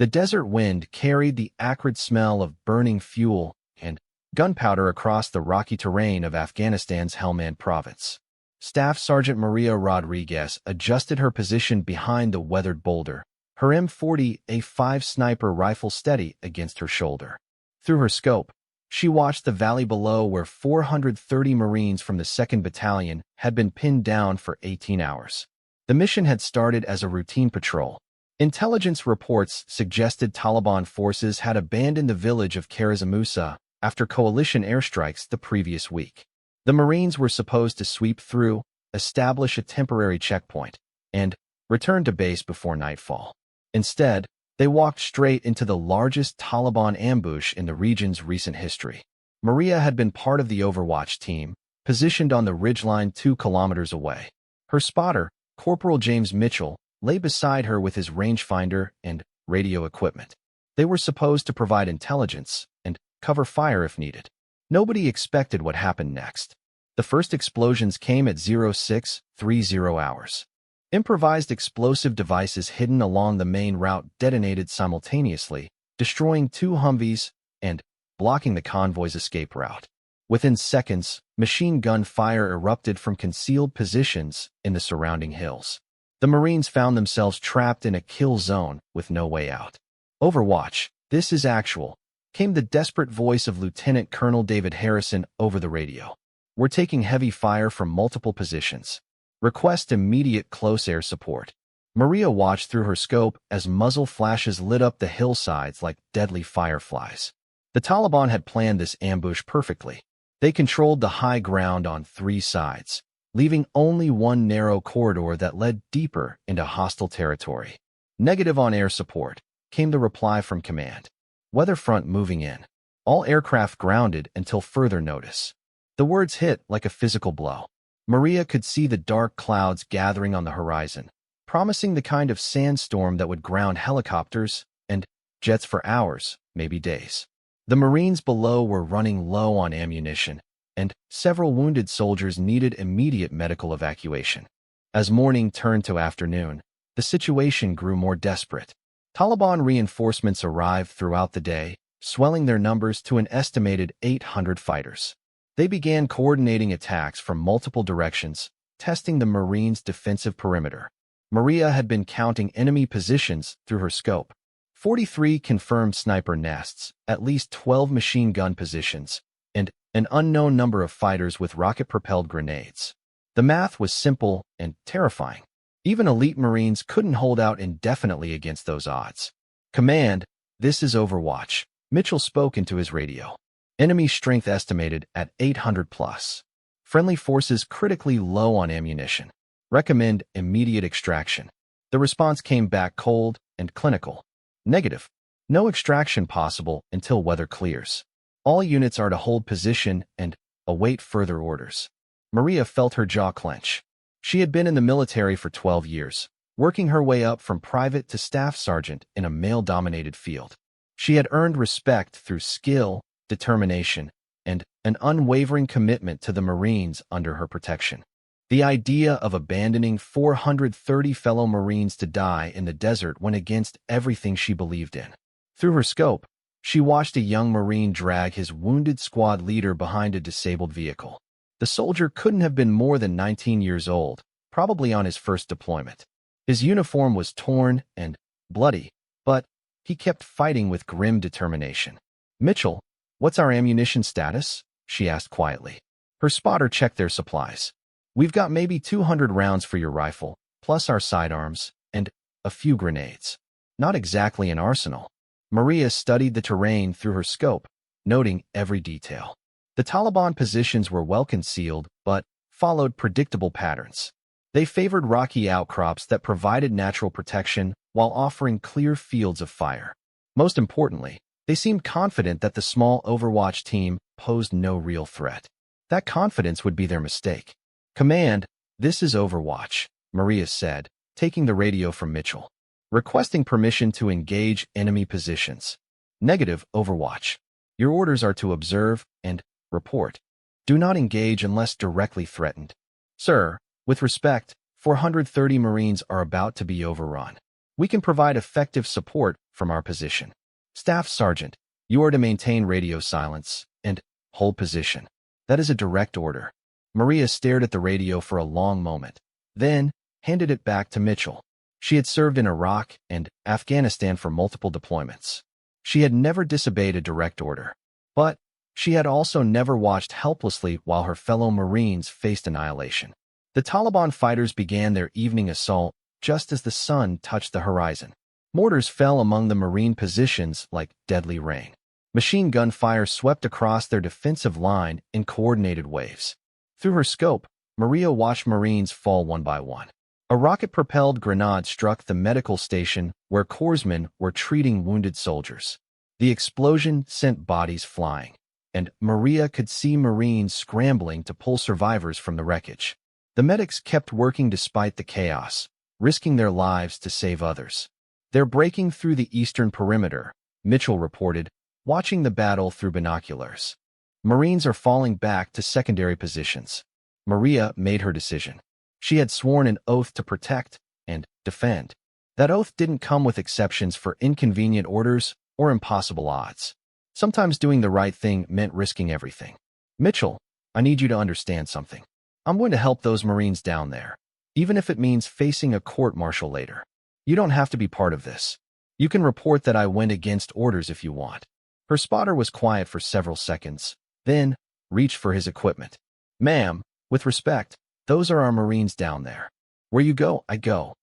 The desert wind carried the acrid smell of burning fuel and gunpowder across the rocky terrain of Afghanistan's Helmand province. Staff Sergeant Maria Rodriguez adjusted her position behind the weathered boulder, her M40A5 sniper rifle steady against her shoulder. Through her scope, she watched the valley below where 430 Marines from the 2nd Battalion had been pinned down for 18 hours. The mission had started as a routine patrol. Intelligence reports suggested Taliban forces had abandoned the village of Karazamusa after coalition airstrikes the previous week. The Marines were supposed to sweep through, establish a temporary checkpoint, and return to base before nightfall. Instead, they walked straight into the largest Taliban ambush in the region's recent history. Maria had been part of the Overwatch team, positioned on the ridgeline 2 kilometers away. Her spotter, Corporal James Mitchell, lay beside her with his rangefinder and radio equipment. They were supposed to provide intelligence and cover fire if needed. Nobody expected what happened next. The first explosions came at 0630 hours. Improvised explosive devices hidden along the main route detonated simultaneously, destroying 2 Humvees and blocking the convoy's escape route. Within seconds, machine gun fire erupted from concealed positions in the surrounding hills. The Marines found themselves trapped in a kill zone with no way out. Overwatch, this is actual, came the desperate voice of Lieutenant Colonel David Harrison over the radio. We're taking heavy fire from multiple positions. Request immediate close air support. Maria watched through her scope as muzzle flashes lit up the hillsides like deadly fireflies. The Taliban had planned this ambush perfectly. They controlled the high ground on 3 sides, leaving only one narrow corridor that led deeper into hostile territory. Negative on air support, came the reply from command. Weather front moving in. All aircraft grounded until further notice. The words hit like a physical blow. Maria could see the dark clouds gathering on the horizon, promising the kind of sandstorm that would ground helicopters and jets for hours, maybe days. The Marines below were running low on ammunition, and several wounded soldiers needed immediate medical evacuation. As morning turned to afternoon, the situation grew more desperate. Taliban reinforcements arrived throughout the day, swelling their numbers to an estimated 800 fighters. They began coordinating attacks from multiple directions, testing the Marines' defensive perimeter. Maria had been counting enemy positions through her scope. 43 confirmed sniper nests, at least 12 machine gun positions, and an unknown number of fighters with rocket-propelled grenades. The math was simple and terrifying. Even elite Marines couldn't hold out indefinitely against those odds. Command, this is Overwatch. Mitchell spoke into his radio. Enemy strength estimated at 800 plus. Friendly forces critically low on ammunition. Recommend immediate extraction. The response came back cold and clinical. Negative. No extraction possible until weather clears. All units are to hold position and await further orders. Maria felt her jaw clench. She had been in the military for 12 years, working her way up from private to staff sergeant in a male-dominated field. She had earned respect through skill, determination, and an unwavering commitment to the Marines under her protection. The idea of abandoning 430 fellow Marines to die in the desert went against everything she believed in. Through her scope, she watched a young Marine drag his wounded squad leader behind a disabled vehicle. The soldier couldn't have been more than 19 years old, probably on his first deployment. His uniform was torn and bloody, but he kept fighting with grim determination. Mitchell, what's our ammunition status? She asked quietly. Her spotter checked their supplies. We've got maybe 200 rounds for your rifle, plus our sidearms, and a few grenades. Not exactly an arsenal. Maria studied the terrain through her scope, noting every detail. The Taliban positions were well concealed, but followed predictable patterns. They favored rocky outcrops that provided natural protection while offering clear fields of fire. Most importantly, they seemed confident that the small Overwatch team posed no real threat. That confidence would be their mistake. Command, this is Overwatch, Maria said, taking the radio from Mitchell. Requesting permission to engage enemy positions. Negative, Overwatch. Your orders are to observe and report. Do not engage unless directly threatened. Sir, with respect, 430 Marines are about to be overrun. We can provide effective support from our position. Staff Sergeant, you are to maintain radio silence and hold position. That is a direct order. Maria stared at the radio for a long moment, then handed it back to Mitchell. She had served in Iraq and Afghanistan for multiple deployments. She had never disobeyed a direct order, but she had also never watched helplessly while her fellow Marines faced annihilation. The Taliban fighters began their evening assault just as the sun touched the horizon. Mortars fell among the Marine positions like deadly rain. Machine gun fire swept across their defensive line in coordinated waves. Through her scope, Maria watched Marines fall one by one. A rocket-propelled grenade struck the medical station where corpsmen were treating wounded soldiers. The explosion sent bodies flying, and Maria could see Marines scrambling to pull survivors from the wreckage. The medics kept working despite the chaos, risking their lives to save others. They're breaking through the eastern perimeter, Mitchell reported, watching the battle through binoculars. Marines are falling back to secondary positions. Maria made her decision. She had sworn an oath to protect and defend. That oath didn't come with exceptions for inconvenient orders or impossible odds. Sometimes doing the right thing meant risking everything. Mitchell, I need you to understand something. I'm going to help those Marines down there, even if it means facing a court-martial later. You don't have to be part of this. You can report that I went against orders if you want. Her spotter was quiet for several seconds, then reached for his equipment. Ma'am, with respect, those are our Marines down there. Where you go, I go.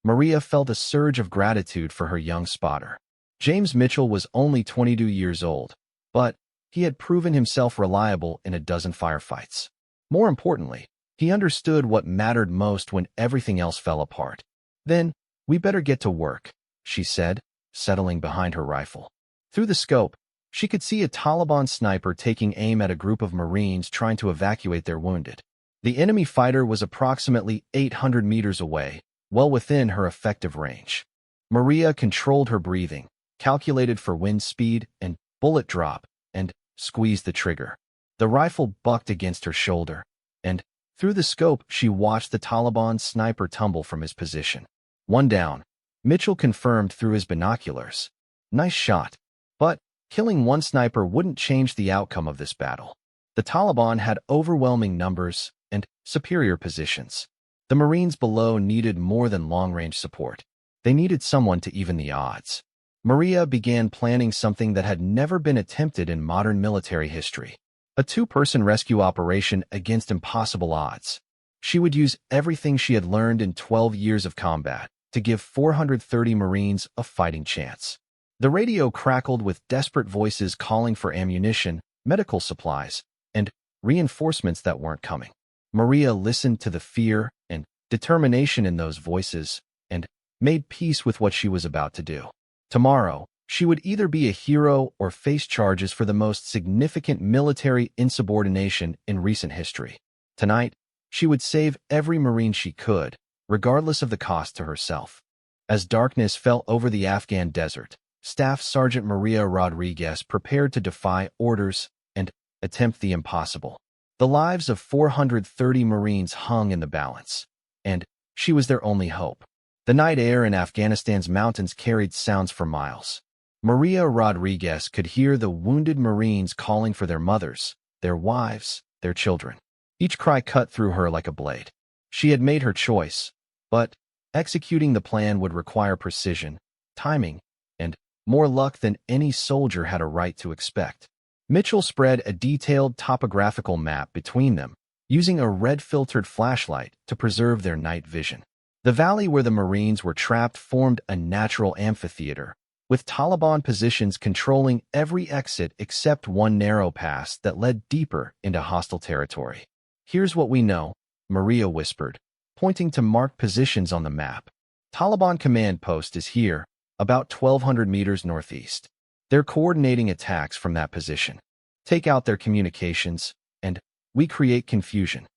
Maria felt a surge of gratitude for her young spotter. James Mitchell was only 22 years old, but he had proven himself reliable in a dozen firefights. More importantly, he understood what mattered most when everything else fell apart. Then, we better get to work, she said, settling behind her rifle. Through the scope, she could see a Taliban sniper taking aim at a group of Marines trying to evacuate their wounded. The enemy fighter was approximately 800 meters away, well within her effective range. Maria controlled her breathing, calculated for wind speed and bullet drop, and squeezed the trigger. The rifle bucked against her shoulder, and through the scope she watched the Taliban sniper tumble from his position. One down, Mitchell confirmed through his binoculars. Nice shot. But killing one sniper wouldn't change the outcome of this battle. The Taliban had overwhelming numbers and superior positions. The Marines below needed more than long-range support. They needed someone to even the odds. Maria began planning something that had never been attempted in modern military history. A two-person rescue operation against impossible odds. She would use everything she had learned in 12 years of combat to give 430 Marines a fighting chance. The radio crackled with desperate voices calling for ammunition, medical supplies, and reinforcements that weren't coming. Maria listened to the fear and determination in those voices and made peace with what she was about to do. Tomorrow, she would either be a hero or face charges for the most significant military insubordination in recent history. Tonight, she would save every Marine she could, regardless of the cost to herself. As darkness fell over the Afghan desert, Staff Sergeant Maria Rodriguez prepared to defy orders and attempt the impossible. The lives of 430 Marines hung in the balance, and she was their only hope. The night air in Afghanistan's mountains carried sounds for miles. Maria Rodriguez could hear the wounded Marines calling for their mothers, their wives, their children. Each cry cut through her like a blade. She had made her choice, but executing the plan would require precision, timing, and more luck than any soldier had a right to expect. Mitchell spread a detailed topographical map between them, using a red-filtered flashlight to preserve their night vision. The valley where the Marines were trapped formed a natural amphitheater, with Taliban positions controlling every exit except one narrow pass that led deeper into hostile territory. Here's what we know, Maria whispered, pointing to marked positions on the map. Taliban command post is here, about 1,200 meters northeast. They're coordinating attacks from that position. Take out their communications, and we create confusion.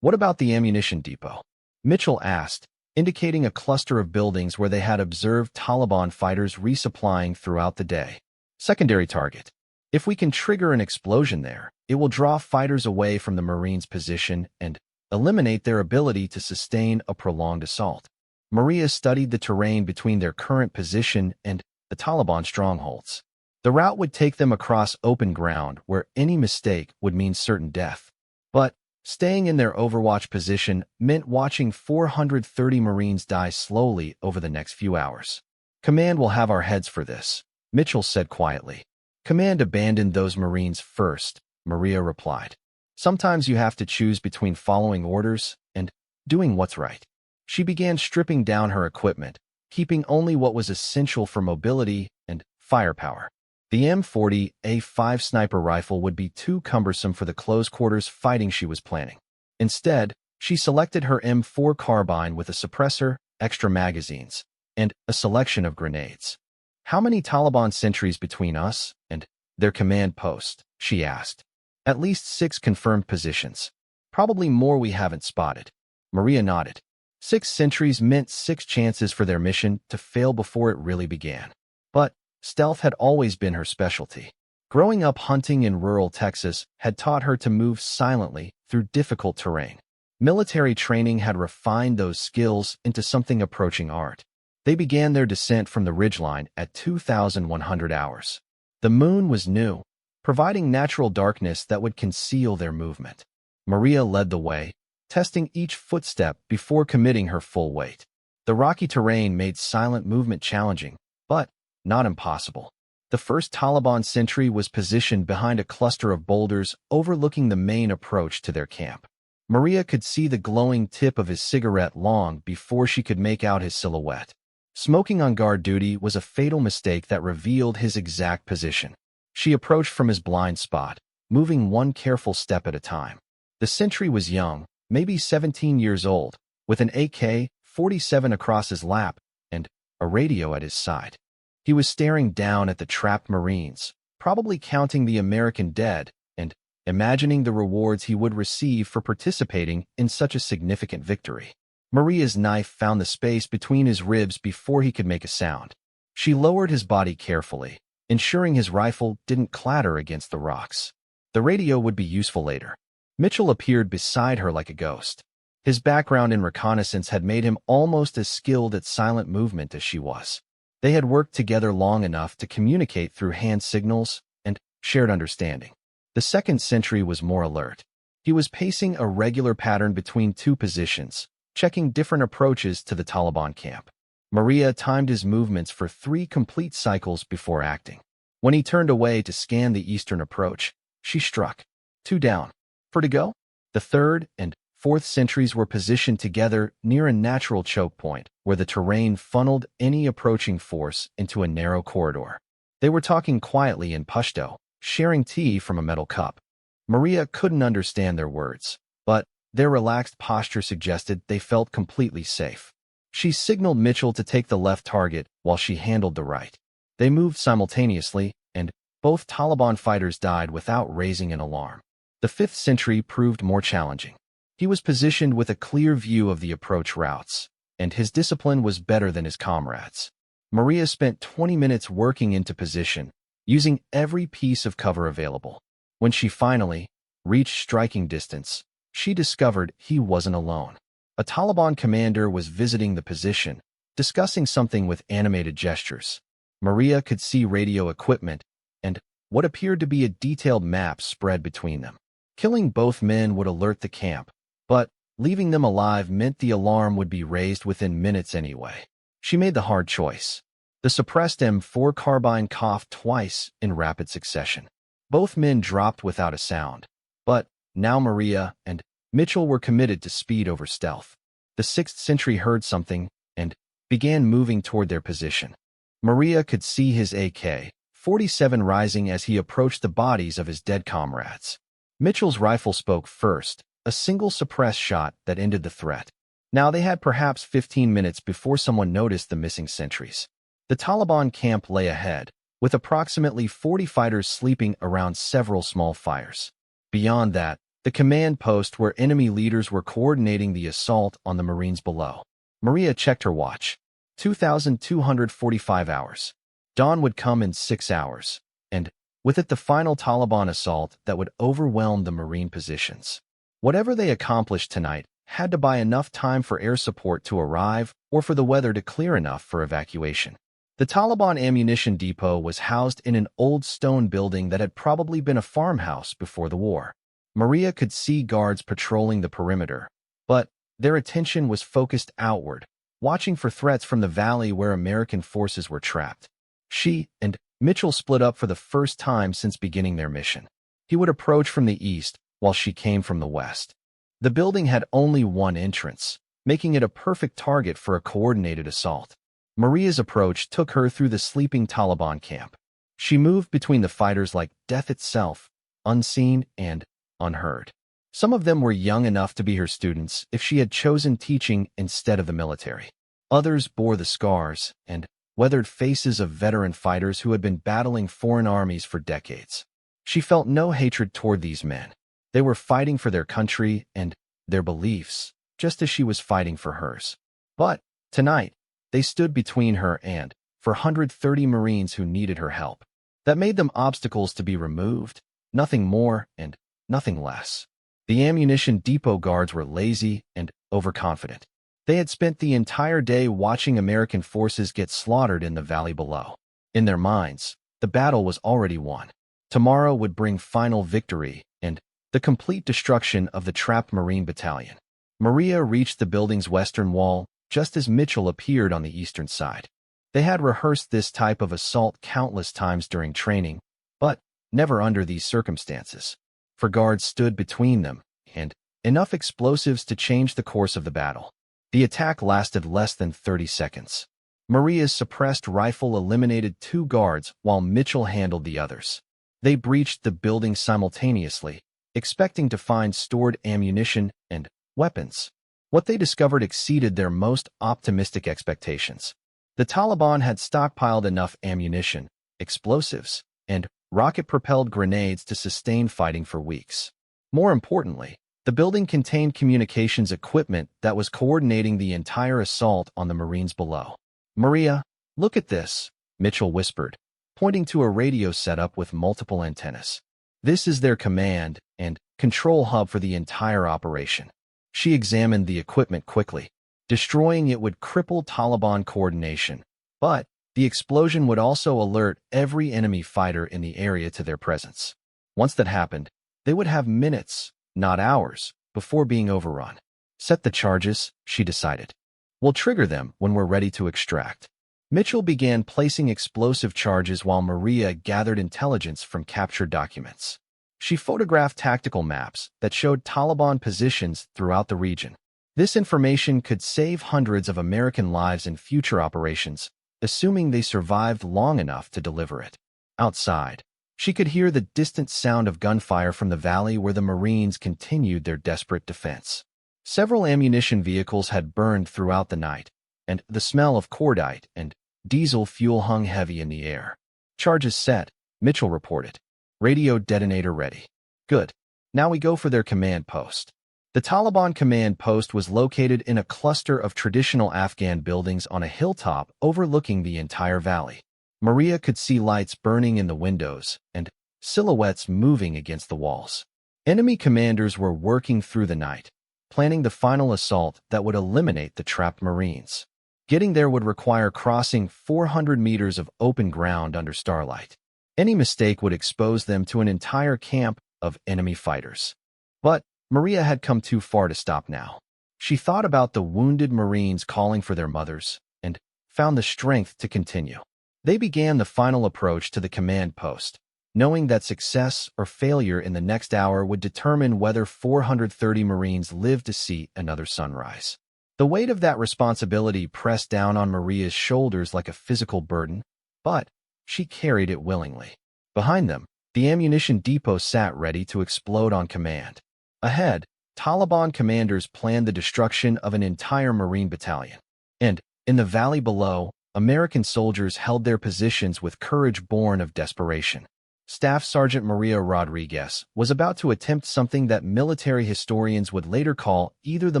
What about the ammunition depot? Mitchell asked, indicating a cluster of buildings where they had observed Taliban fighters resupplying throughout the day. Secondary target. If we can trigger an explosion there, it will draw fighters away from the Marines' position and eliminate their ability to sustain a prolonged assault. Maria studied the terrain between their current position and the Taliban strongholds. The route would take them across open ground where any mistake would mean certain death. But staying in their overwatch position meant watching 430 Marines die slowly over the next few hours. "Command will have our heads for this," Mitchell said quietly. "Command abandoned those Marines first," Maria replied. "Sometimes you have to choose between following orders and doing what's right." She began stripping down her equipment, keeping only what was essential for mobility and firepower. The M40A5 sniper rifle would be too cumbersome for the close-quarters fighting she was planning. Instead, she selected her M4 carbine with a suppressor, extra magazines, and a selection of grenades. "How many Taliban sentries between us and their command post?" she asked. "At least 6 confirmed positions. Probably more we haven't spotted." Maria nodded. 6 sentries meant 6 chances for their mission to fail before it really began. But stealth had always been her specialty. Growing up hunting in rural Texas had taught her to move silently through difficult terrain. Military training had refined those skills into something approaching art. They began their descent from the ridgeline at 2,100 hours. The moon was new, providing natural darkness that would conceal their movement. Maria led the way, testing each footstep before committing her full weight. The rocky terrain made silent movement challenging, but not impossible. The first Taliban sentry was positioned behind a cluster of boulders overlooking the main approach to their camp. Maria could see the glowing tip of his cigarette long before she could make out his silhouette. Smoking on guard duty was a fatal mistake that revealed his exact position. She approached from his blind spot, moving one careful step at a time. The sentry was young, maybe 17 years old, with an AK-47 across his lap and a radio at his side. He was staring down at the trapped Marines, probably counting the American dead and imagining the rewards he would receive for participating in such a significant victory. Maria's knife found the space between his ribs before he could make a sound. She lowered his body carefully, ensuring his rifle didn't clatter against the rocks. The radio would be useful later. Mitchell appeared beside her like a ghost. His background in reconnaissance had made him almost as skilled at silent movement as she was. They had worked together long enough to communicate through hand signals and shared understanding. The second sentry was more alert. He was pacing a regular pattern between 2 positions, checking different approaches to the Taliban camp. Maria timed his movements for 3 complete cycles before acting. When he turned away to scan the eastern approach, she struck. 2 down. 4 to go? The third and fourth sentries were positioned together near a natural choke point, where the terrain funneled any approaching force into a narrow corridor. They were talking quietly in Pashto, sharing tea from a metal cup. Maria couldn't understand their words, but their relaxed posture suggested they felt completely safe. She signaled Mitchell to take the left target while she handled the right. They moved simultaneously, and both Taliban fighters died without raising an alarm. The 5th sentry proved more challenging. He was positioned with a clear view of the approach routes, and his discipline was better than his comrades. Maria spent 20 minutes working into position, using every piece of cover available. When she finally reached striking distance, she discovered he wasn't alone. A Taliban commander was visiting the position, discussing something with animated gestures. Maria could see radio equipment and what appeared to be a detailed map spread between them. Killing both men would alert the camp, but leaving them alive meant the alarm would be raised within minutes anyway. She made the hard choice. The suppressed M4 carbine coughed twice in rapid succession. Both men dropped without a sound. But now Maria and Mitchell were committed to speed over stealth. The 6th sentry heard something and began moving toward their position. Maria could see his AK-47 rising as he approached the bodies of his dead comrades. Mitchell's rifle spoke first, a single suppressed shot that ended the threat. Now they had perhaps 15 minutes before someone noticed the missing sentries. The Taliban camp lay ahead, with approximately 40 fighters sleeping around several small fires. Beyond that, the command post where enemy leaders were coordinating the assault on the Marines below. Maria checked her watch. 2,245 hours. Dawn would come in 6 hours, and with it the final Taliban assault that would overwhelm the Marine positions. Whatever they accomplished tonight had to buy enough time for air support to arrive or for the weather to clear enough for evacuation. The Taliban ammunition depot was housed in an old stone building that had probably been a farmhouse before the war. Maria could see guards patrolling the perimeter, but their attention was focused outward, watching for threats from the valley where American forces were trapped. She and Mitchell split up for the first time since beginning their mission. He would approach from the east, while she came from the west. The building had only one entrance, making it a perfect target for a coordinated assault. Maria's approach took her through the sleeping Taliban camp. She moved between the fighters like death itself, unseen and unheard. Some of them were young enough to be her students if she had chosen teaching instead of the military. Others bore the scars and weathered faces of veteran fighters who had been battling foreign armies for decades. She felt no hatred toward these men. They were fighting for their country and their beliefs, just as she was fighting for hers. But tonight, they stood between her and 430 Marines who needed her help. That made them obstacles to be removed, nothing more and nothing less. The ammunition depot guards were lazy and overconfident. They had spent the entire day watching American forces get slaughtered in the valley below. In their minds, the battle was already won. Tomorrow would bring final victory and the complete destruction of the trapped Marine battalion. Maria reached the building's western wall just as Mitchell appeared on the eastern side. They had rehearsed this type of assault countless times during training, but never under these circumstances. For guards stood between them, and enough explosives to change the course of the battle. The attack lasted less than 30 seconds. Maria's suppressed rifle eliminated 2 guards while Mitchell handled the others. They breached the building simultaneously, expecting to find stored ammunition and weapons. What they discovered exceeded their most optimistic expectations. The Taliban had stockpiled enough ammunition, explosives, and rocket-propelled grenades to sustain fighting for weeks. More importantly, the building contained communications equipment that was coordinating the entire assault on the Marines below. "Maria, look at this," Mitchell whispered, pointing to a radio setup with multiple antennas. "This is their command and control hub for the entire operation." She examined the equipment quickly. Destroying it would cripple Taliban coordination, but the explosion would also alert every enemy fighter in the area to their presence. Once that happened, they would have minutes, not hours, before being overrun. "Set the charges," she decided. "We'll trigger them when we're ready to extract." Mitchell began placing explosive charges while Maria gathered intelligence from captured documents. She photographed tactical maps that showed Taliban positions throughout the region. This information could save hundreds of American lives in future operations, assuming they survived long enough to deliver it. Outside, she could hear the distant sound of gunfire from the valley where the Marines continued their desperate defense. Several ammunition vehicles had burned throughout the night, and the smell of cordite and diesel fuel hung heavy in the air. "Charges set," Mitchell reported. "Radio detonator ready." "Good. Now we go for their command post." The Taliban command post was located in a cluster of traditional Afghan buildings on a hilltop overlooking the entire valley. Maria could see lights burning in the windows and silhouettes moving against the walls. Enemy commanders were working through the night, planning the final assault that would eliminate the trapped Marines. Getting there would require crossing 400 meters of open ground under starlight. Any mistake would expose them to an entire camp of enemy fighters. But Maria had come too far to stop now. She thought about the wounded Marines calling for their mothers and found the strength to continue. They began the final approach to the command post, knowing that success or failure in the next hour would determine whether 430 Marines lived to see another sunrise. The weight of that responsibility pressed down on Maria's shoulders like a physical burden, but she carried it willingly. Behind them, the ammunition depot sat ready to explode on command. Ahead, Taliban commanders planned the destruction of an entire Marine battalion. And, in the valley below, American soldiers held their positions with courage born of desperation. Staff Sergeant Maria Rodriguez was about to attempt something that military historians would later call either the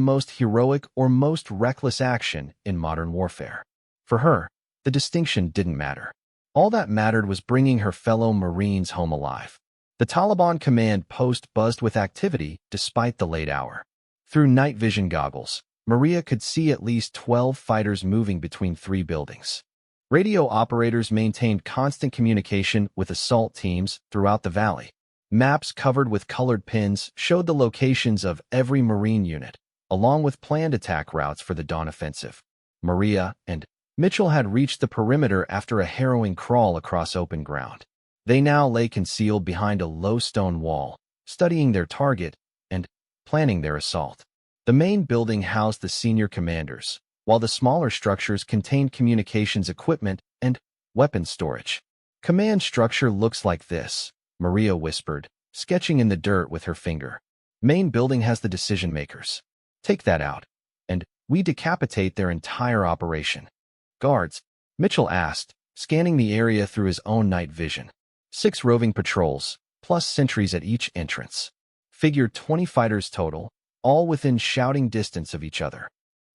most heroic or most reckless action in modern warfare. For her, the distinction didn't matter. All that mattered was bringing her fellow Marines home alive. The Taliban command post buzzed with activity despite the late hour. Through night vision goggles, Maria could see at least 12 fighters moving between 3 buildings. Radio operators maintained constant communication with assault teams throughout the valley. Maps covered with colored pins showed the locations of every Marine unit, along with planned attack routes for the dawn offensive. Maria and Mitchell had reached the perimeter after a harrowing crawl across open ground. They now lay concealed behind a low stone wall, studying their target and planning their assault. The main building housed the senior commanders, while the smaller structures contained communications equipment and weapons storage. Command structure looks like this, Maria whispered, sketching in the dirt with her finger. Main building has the decision makers. Take that out, and we decapitate their entire operation. Guards, Mitchell asked, scanning the area through his own night vision. 6 roving patrols, plus sentries at each entrance. Figure 20 fighters total, all within shouting distance of each other.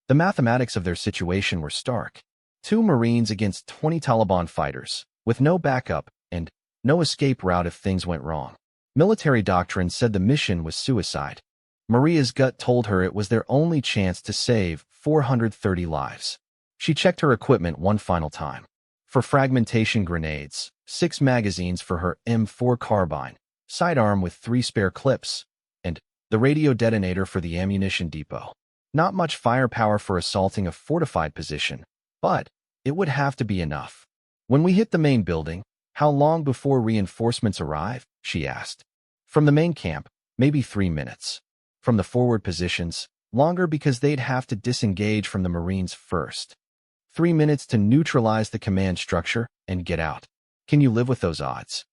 The mathematics of their situation were stark. 2 Marines against 20 Taliban fighters, with no backup and no escape route if things went wrong. Military doctrine said the mission was suicide. Maria's gut told her it was their only chance to save 430 lives. She checked her equipment one final time. For fragmentation grenades, 6 magazines for her M4 carbine, sidearm with 3 spare clips, and the radio detonator for the ammunition depot. Not much firepower for assaulting a fortified position, but it would have to be enough. When we hit the main building, how long before reinforcements arrive? She asked. From the main camp, maybe 3 minutes. From the forward positions, longer because they'd have to disengage from the Marines first. 3 minutes to neutralize the command structure and get out. Can you live with those odds?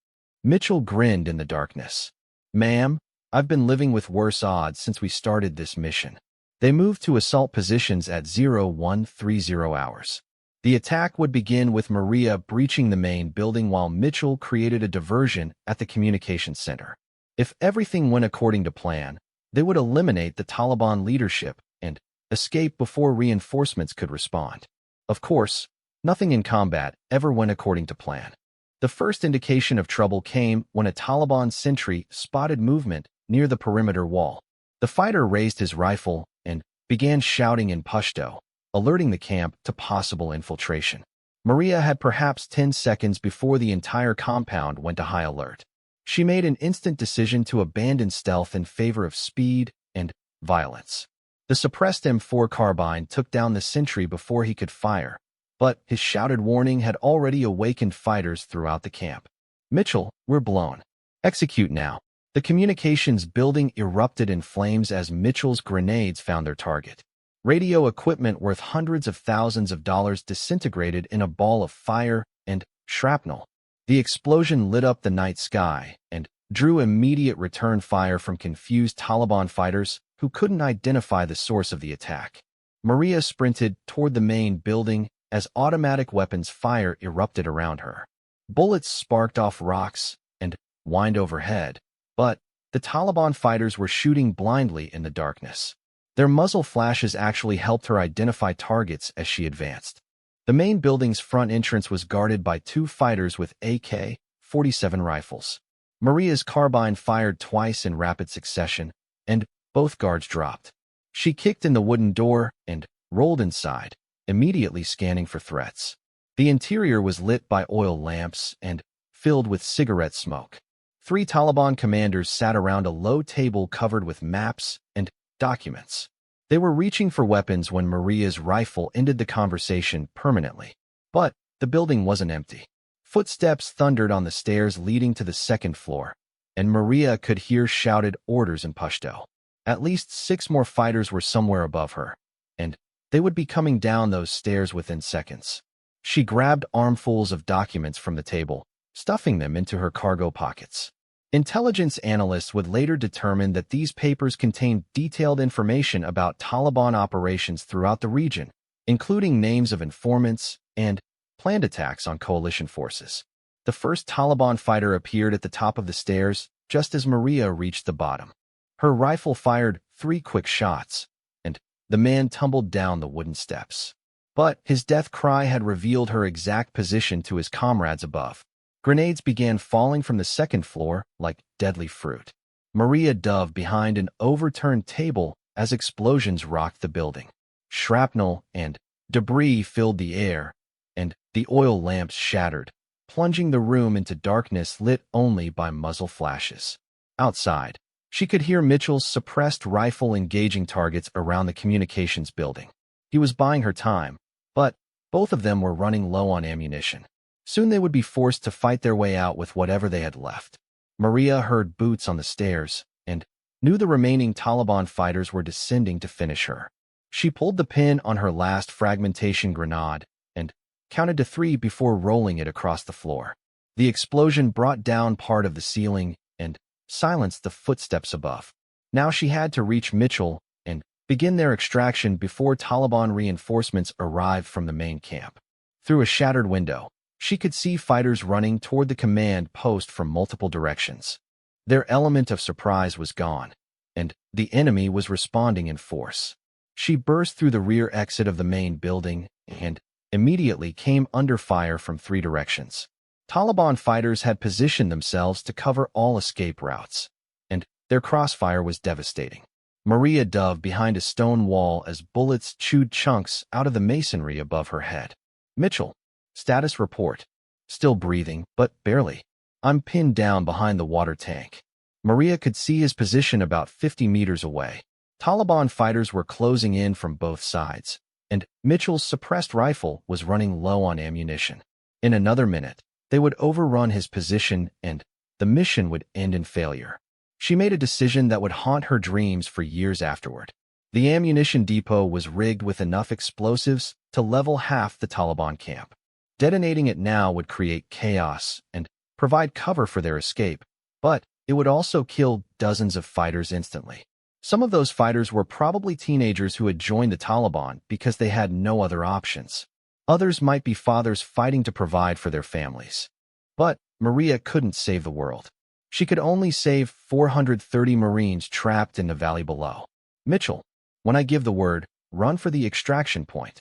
Mitchell grinned in the darkness. Ma'am, I've been living with worse odds since we started this mission. They moved to assault positions at 0130 hours. The attack would begin with Maria breaching the main building while Mitchell created a diversion at the communications center. If everything went according to plan, they would eliminate the Taliban leadership and escape before reinforcements could respond. Of course, nothing in combat ever went according to plan. The first indication of trouble came when a Taliban sentry spotted movement near the perimeter wall. The fighter raised his rifle and began shouting in Pashto, alerting the camp to possible infiltration. Maria had perhaps 10 seconds before the entire compound went to high alert. She made an instant decision to abandon stealth in favor of speed and violence. The suppressed M4 carbine took down the sentry before he could fire, but his shouted warning had already awakened fighters throughout the camp. Mitchell, we're blown. Execute now. The communications building erupted in flames as Mitchell's grenades found their target. Radio equipment worth hundreds of thousands of dollars disintegrated in a ball of fire and shrapnel. The explosion lit up the night sky and drew immediate return fire from confused Taliban fighters who couldn't identify the source of the attack. Maria sprinted toward the main building as automatic weapons fire erupted around her. Bullets sparked off rocks and whined overhead, but the Taliban fighters were shooting blindly in the darkness. Their muzzle flashes actually helped her identify targets as she advanced. The main building's front entrance was guarded by 2 fighters with AK-47 rifles. Maria's carbine fired twice in rapid succession, and both guards dropped. She kicked in the wooden door and rolled inside, immediately scanning for threats. The interior was lit by oil lamps and filled with cigarette smoke. 3 Taliban commanders sat around a low table covered with maps and documents. They were reaching for weapons when Maria's rifle ended the conversation permanently. But the building wasn't empty. Footsteps thundered on the stairs leading to the 2nd floor, and Maria could hear shouted orders in Pashto. At least 6 more fighters were somewhere above her, and they would be coming down those stairs within seconds. She grabbed armfuls of documents from the table, stuffing them into her cargo pockets. Intelligence analysts would later determine that these papers contained detailed information about Taliban operations throughout the region, including names of informants and planned attacks on coalition forces. The first Taliban fighter appeared at the top of the stairs just as Maria reached the bottom. Her rifle fired 3 quick shots, and the man tumbled down the wooden steps. But his death cry had revealed her exact position to his comrades above. Grenades began falling from the 2nd floor like deadly fruit. Maria dove behind an overturned table as explosions rocked the building. Shrapnel and debris filled the air, and the oil lamps shattered, plunging the room into darkness lit only by muzzle flashes. Outside, she could hear Mitchell's suppressed rifle engaging targets around the communications building. He was buying her time, but both of them were running low on ammunition. Soon they would be forced to fight their way out with whatever they had left. Maria heard boots on the stairs and knew the remaining Taliban fighters were descending to finish her. She pulled the pin on her last fragmentation grenade and counted to 3 before rolling it across the floor. The explosion brought down part of the ceiling and silenced the footsteps above. Now she had to reach Mitchell and begin their extraction before Taliban reinforcements arrived from the main camp. Through a shattered window, she could see fighters running toward the command post from multiple directions. Their element of surprise was gone, and the enemy was responding in force. She burst through the rear exit of the main building and immediately came under fire from 3 directions. Taliban fighters had positioned themselves to cover all escape routes, and their crossfire was devastating. Maria dove behind a stone wall as bullets chewed chunks out of the masonry above her head. Mitchell, status report. Still breathing, but barely. I'm pinned down behind the water tank. Maria could see his position about 50 meters away. Taliban fighters were closing in from both sides, and Mitchell's suppressed rifle was running low on ammunition. In another minute, they would overrun his position and the mission would end in failure. She made a decision that would haunt her dreams for years afterward. The ammunition depot was rigged with enough explosives to level half the Taliban camp. Detonating it now would create chaos and provide cover for their escape, but it would also kill dozens of fighters instantly. Some of those fighters were probably teenagers who had joined the Taliban because they had no other options. Others might be fathers fighting to provide for their families. But Maria couldn't save the world. She could only save 430 Marines trapped in the valley below. Mitchell, when I give the word, run for the extraction point.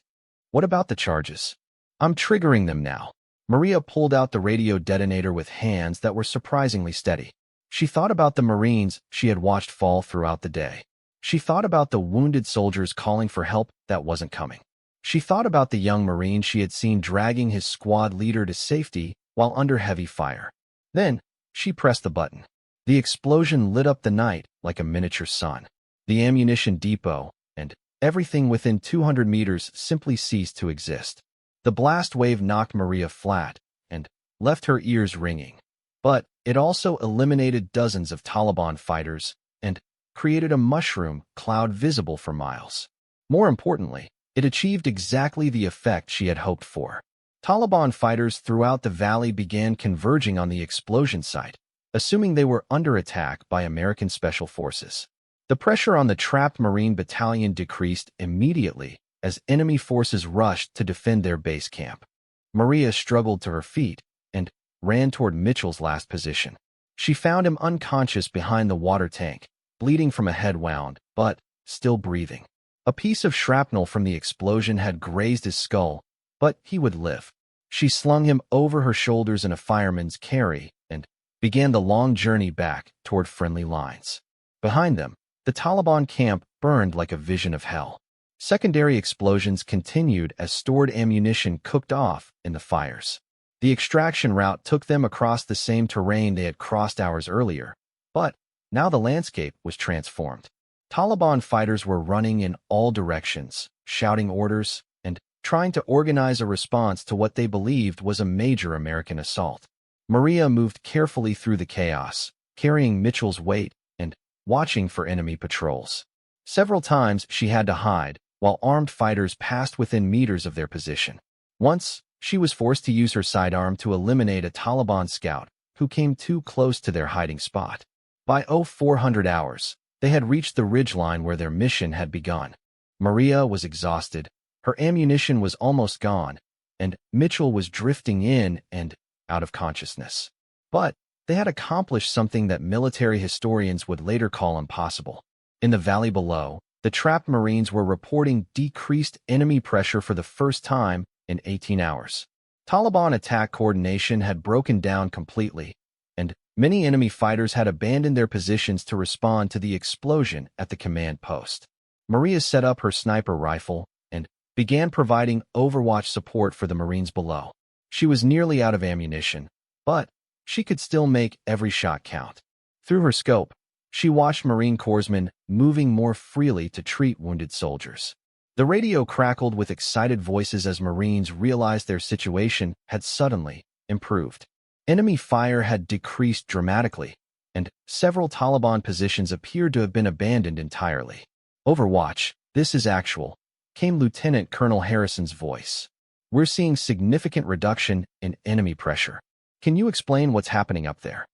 What about the charges? I'm triggering them now. Maria pulled out the radio detonator with hands that were surprisingly steady. She thought about the Marines she had watched fall throughout the day. She thought about the wounded soldiers calling for help that wasn't coming. She thought about the young Marine she had seen dragging his squad leader to safety while under heavy fire. Then, she pressed the button. The explosion lit up the night like a miniature sun. The ammunition depot and everything within 200 meters simply ceased to exist. The blast wave knocked Maria flat and left her ears ringing. But it also eliminated dozens of Taliban fighters and created a mushroom cloud visible for miles. More importantly, it achieved exactly the effect she had hoped for. Taliban fighters throughout the valley began converging on the explosion site, assuming they were under attack by American Special Forces. The pressure on the trapped Marine battalion decreased immediately as enemy forces rushed to defend their base camp. Maria struggled to her feet and ran toward Mitchell's last position. She found him unconscious behind the water tank, bleeding from a head wound, but still breathing. A piece of shrapnel from the explosion had grazed his skull, but he would live. She slung him over her shoulders in a fireman's carry and began the long journey back toward friendly lines. Behind them, the Taliban camp burned like a vision of hell. Secondary explosions continued as stored ammunition cooked off in the fires. The extraction route took them across the same terrain they had crossed hours earlier, but now the landscape was transformed. Taliban fighters were running in all directions, shouting orders, and trying to organize a response to what they believed was a major American assault. Maria moved carefully through the chaos, carrying Mitchell's weight and watching for enemy patrols. Several times she had to hide, while armed fighters passed within meters of their position. Once, she was forced to use her sidearm to eliminate a Taliban scout who came too close to their hiding spot. By 0400 hours, they had reached the ridgeline where their mission had begun. Maria was exhausted, her ammunition was almost gone, and Mitchell was drifting in and out of consciousness. But they had accomplished something that military historians would later call impossible. In the valley below, the trapped Marines were reporting decreased enemy pressure for the first time in 18 hours. Taliban attack coordination had broken down completely, and many enemy fighters had abandoned their positions to respond to the explosion at the command post. Maria set up her sniper rifle and began providing overwatch support for the Marines below. She was nearly out of ammunition, but she could still make every shot count. Through her scope, she watched Marine corpsmen moving more freely to treat wounded soldiers. The radio crackled with excited voices as Marines realized their situation had suddenly improved. Enemy fire had decreased dramatically, and several Taliban positions appeared to have been abandoned entirely. "Overwatch, this is actual," came Lieutenant Colonel Harrison's voice. "We're seeing significant reduction in enemy pressure. Can you explain what's happening up there?"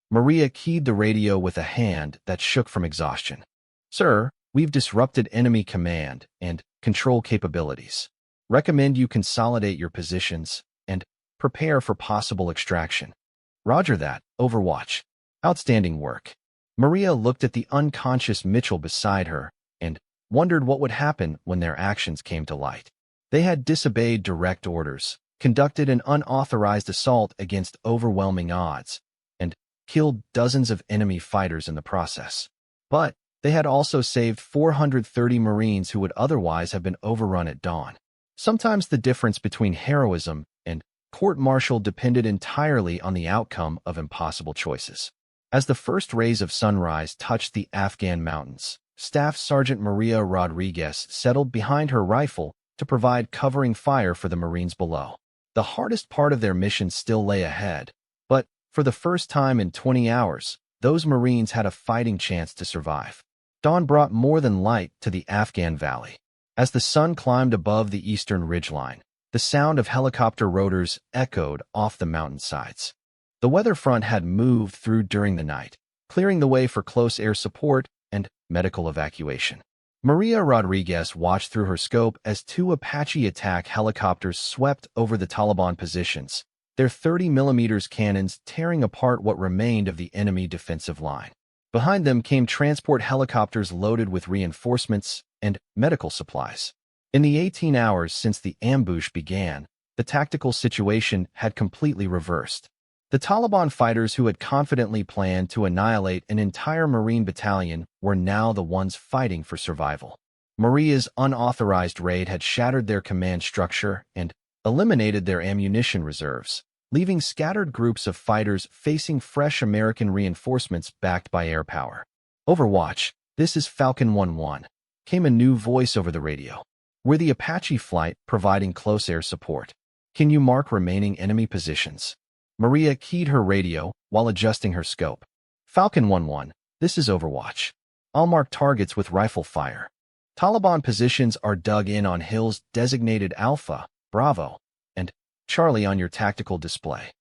Maria keyed the radio with a hand that shook from exhaustion. "Sir, we've disrupted enemy command and control capabilities. Recommend you consolidate your positions and prepare for possible extraction." "Roger that, Overwatch. Outstanding work." Maria looked at the unconscious Mitchell beside her and wondered what would happen when their actions came to light. They had disobeyed direct orders, conducted an unauthorized assault against overwhelming odds, and killed dozens of enemy fighters in the process. But they had also saved 430 Marines who would otherwise have been overrun at dawn. Sometimes the difference between heroism and court-martial depended entirely on the outcome of impossible choices. As the first rays of sunrise touched the Afghan mountains, Staff Sergeant Maria Rodriguez settled behind her rifle to provide covering fire for the Marines below. The hardest part of their mission still lay ahead, but for the first time in 20 hours, those Marines had a fighting chance to survive. Dawn brought more than light to the Afghan valley. As the sun climbed above the eastern ridgeline, the sound of helicopter rotors echoed off the mountainsides. The weather front had moved through during the night, clearing the way for close air support and medical evacuation. Maria Rodriguez watched through her scope as two Apache attack helicopters swept over the Taliban positions, their 30mm cannons tearing apart what remained of the enemy defensive line. Behind them came transport helicopters loaded with reinforcements and medical supplies. In the 18 hours since the ambush began, the tactical situation had completely reversed. The Taliban fighters who had confidently planned to annihilate an entire Marine battalion were now the ones fighting for survival. Maria's unauthorized raid had shattered their command structure and eliminated their ammunition reserves, leaving scattered groups of fighters facing fresh American reinforcements backed by air power. "Overwatch, this is Falcon 1-1, came a new voice over the radio. "We're the Apache flight providing close air support. Can you mark remaining enemy positions?" Maria keyed her radio while adjusting her scope. "Falcon 1-1, this is Overwatch. I'll mark targets with rifle fire. Taliban positions are dug in on hills designated Alpha, Bravo, and Charlie on your tactical display."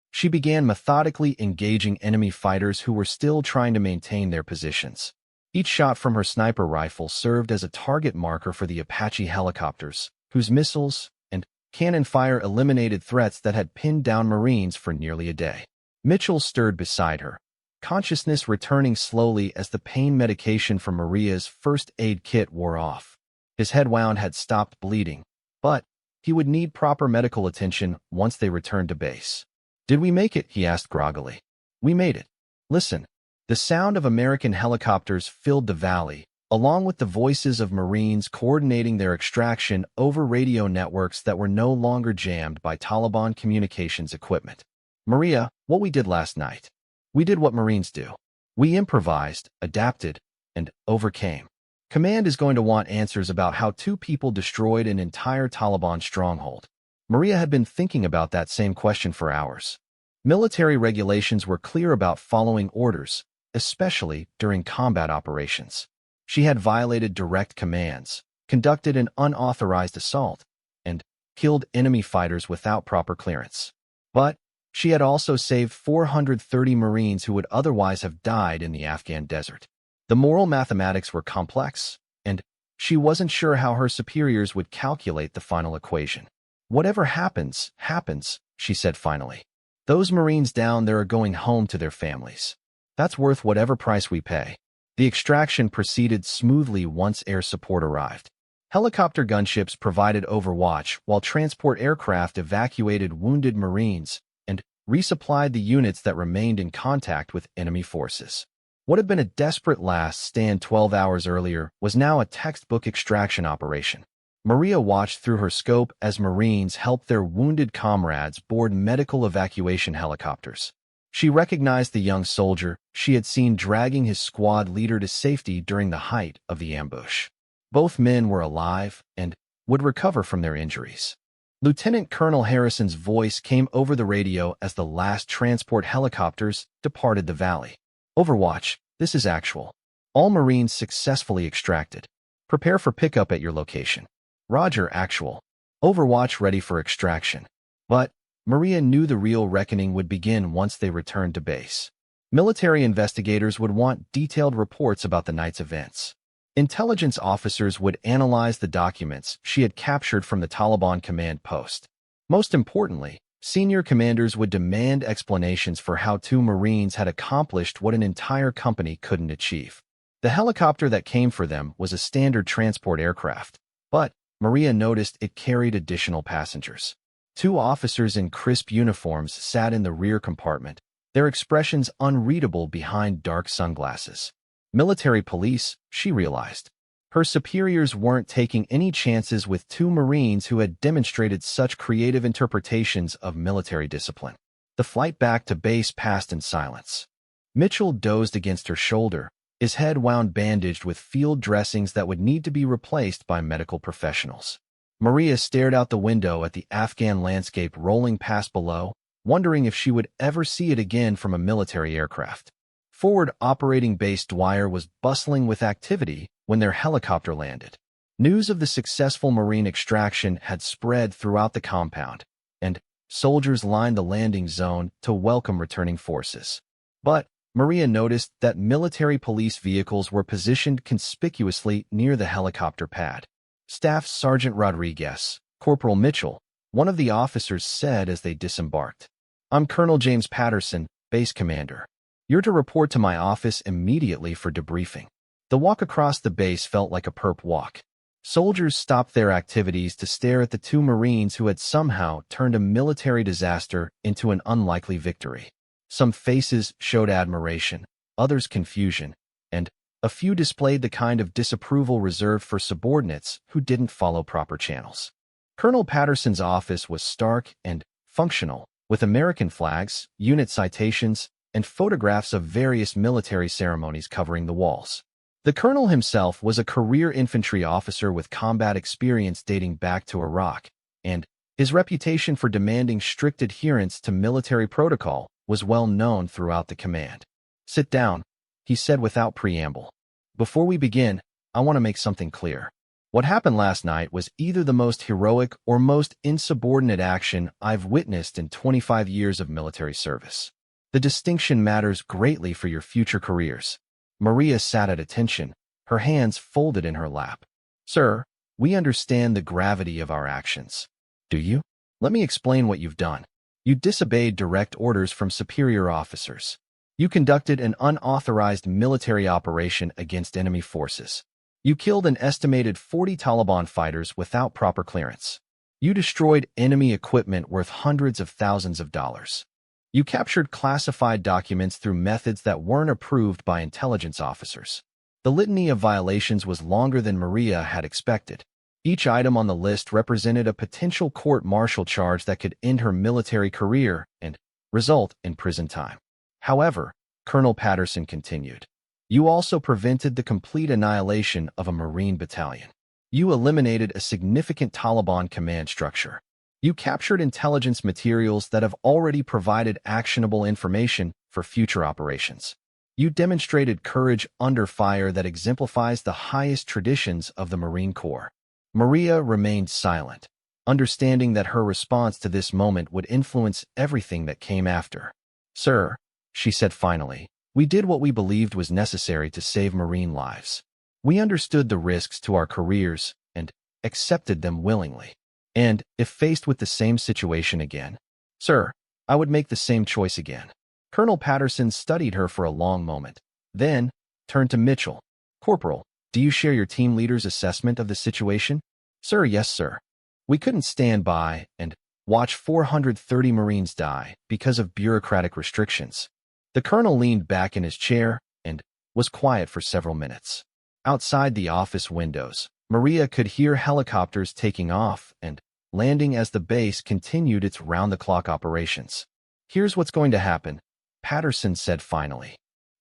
She began methodically engaging enemy fighters who were still trying to maintain their positions. Each shot from her sniper rifle served as a target marker for the Apache helicopters, whose missiles and cannon fire eliminated threats that had pinned down Marines for nearly a day. Mitchell stirred beside her, consciousness returning slowly as the pain medication from Maria's first aid kit wore off. His head wound had stopped bleeding, but he would need proper medical attention once they returned to base. "Did we make it?" he asked groggily. "We made it. Listen." The sound of American helicopters filled the valley, along with the voices of Marines coordinating their extraction over radio networks that were no longer jammed by Taliban communications equipment. "Maria, what we did last night. We did what Marines do. We improvised, adapted, and overcame. Command is going to want answers about how two people destroyed an entire Taliban stronghold." Maria had been thinking about that same question for hours. Military regulations were clear about following orders, especially during combat operations. She had violated direct commands, conducted an unauthorized assault, and killed enemy fighters without proper clearance. But she had also saved 430 Marines who would otherwise have died in the Afghan desert. The moral mathematics were complex, and she wasn't sure how her superiors would calculate the final equation. "Whatever happens, happens," she said finally. "Those Marines down there are going home to their families. That's worth whatever price we pay." The extraction proceeded smoothly once air support arrived. Helicopter gunships provided overwatch while transport aircraft evacuated wounded Marines and resupplied the units that remained in contact with enemy forces. What had been a desperate last stand 12 hours earlier was now a textbook extraction operation. Maria watched through her scope as Marines helped their wounded comrades board medical evacuation helicopters. She recognized the young soldier she had seen dragging his squad leader to safety during the height of the ambush. Both men were alive and would recover from their injuries. Lieutenant Colonel Harrison's voice came over the radio as the last transport helicopters departed the valley. Overwatch, this is actual. All Marines successfully extracted. Prepare for pickup at your location. Roger, actual. Overwatch ready for extraction. But Maria knew the real reckoning would begin once they returned to base. Military investigators would want detailed reports about the night's events. Intelligence officers would analyze the documents she had captured from the Taliban command post. Most importantly, senior commanders would demand explanations for how 2 Marines had accomplished what an entire company couldn't achieve. The helicopter that came for them was a standard transport aircraft, but Maria noticed it carried additional passengers. 2 officers in crisp uniforms sat in the rear compartment, their expressions unreadable behind dark sunglasses. Military police, she realized. Her superiors weren't taking any chances with 2 Marines who had demonstrated such creative interpretations of military discipline. The flight back to base passed in silence. Mitchell dozed against her shoulder, his head wound bandaged with field dressings that would need to be replaced by medical professionals. Maria stared out the window at the Afghan landscape rolling past below, wondering if she would ever see it again from a military aircraft. Forward Operating Base Dwyer was bustling with activity when their helicopter landed. News of the successful Marine extraction had spread throughout the compound, and soldiers lined the landing zone to welcome returning forces. But Maria noticed that military police vehicles were positioned conspicuously near the helicopter pad. Staff Sergeant Rodriguez, Corporal Mitchell, one of the officers said as they disembarked. I'm Colonel James Patterson, base commander. You're to report to my office immediately for debriefing. The walk across the base felt like a perp walk. Soldiers stopped their activities to stare at the 2 Marines who had somehow turned a military disaster into an unlikely victory. Some faces showed admiration, others confusion, and a few displayed the kind of disapproval reserved for subordinates who didn't follow proper channels. Colonel Patterson's office was stark and functional, with American flags, unit citations, and photographs of various military ceremonies covering the walls. The colonel himself was a career infantry officer with combat experience dating back to Iraq, and his reputation for demanding strict adherence to military protocol was well known throughout the command. Sit down, he said without preamble. Before we begin, I want to make something clear. What happened last night was either the most heroic or most insubordinate action I've witnessed in 25 years of military service. The distinction matters greatly for your future careers. Maria sat at attention, her hands folded in her lap. Sir, we understand the gravity of our actions. Do you? Let me explain what you've done. You disobeyed direct orders from superior officers. You conducted an unauthorized military operation against enemy forces. You killed an estimated 40 Taliban fighters without proper clearance. You destroyed enemy equipment worth hundreds of thousands of dollars. You captured classified documents through methods that weren't approved by intelligence officers. The litany of violations was longer than Maria had expected. Each item on the list represented a potential court-martial charge that could end her military career and result in prison time. However, Colonel Patterson continued, you also prevented the complete annihilation of a Marine battalion. You eliminated a significant Taliban command structure. You captured intelligence materials that have already provided actionable information for future operations. You demonstrated courage under fire that exemplifies the highest traditions of the Marine Corps. Maria remained silent, understanding that her response to this moment would influence everything that came after. Sir, she said finally, we did what we believed was necessary to save Marine lives. We understood the risks to our careers and accepted them willingly. And if faced with the same situation again, sir, I would make the same choice again. Colonel Patterson studied her for a long moment, then turned to Mitchell. Corporal, do you share your team leader's assessment of the situation? Sir, yes, sir. We couldn't stand by and watch 430 Marines die because of bureaucratic restrictions. The colonel leaned back in his chair and was quiet for several minutes. Outside the office windows, Maria could hear helicopters taking off and landing as the base continued its round-the-clock operations. "Here's what's going to happen," Patterson said finally.